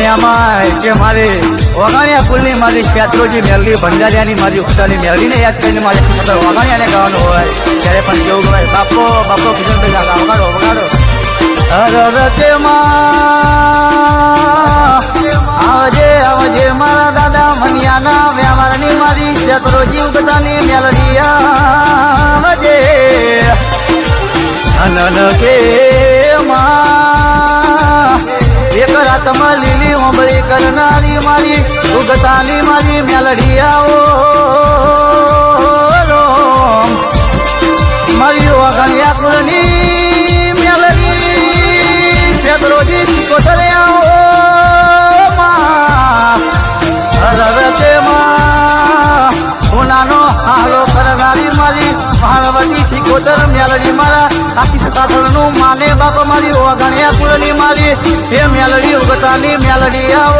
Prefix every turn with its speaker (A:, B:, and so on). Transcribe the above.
A: ઓગણિયામાં કે મારી ઓગણિયા કુલની મારી શેત્રુજી મેલડી ભંડારિયાની મારી ઉતાની મેલડીને યાદ કરીને મારી સતત ઓગણિયાને ગાવાનું હોય ત્યારે પણ કેવું કહેવાય બાપો બાપો કિશનભાઈ વગાડો વગાડો હરતે આવજે આવજે મારા દાદા મનિયાના વ્યવહારની મારી શેત્રુજી ઉગતાની મેલડી આવજે અનન કે એક રાતમાં લીલી ઓંબળી કરનારી મારી ઉગતાની મારી મેલડી આવો મારી ઓગણિયા કુળની મેલડી શેત્રુજી સિકોતર આવો હરતે ઉનાનો હાલો કરનારી મારી પાર્વતી સિકોતર મેલડી મારા આશીષ સાધનનું માને બાપ મારી ઓગણિયા કુળની મારી એ મેલડી ઉગતાની મેલડી આવો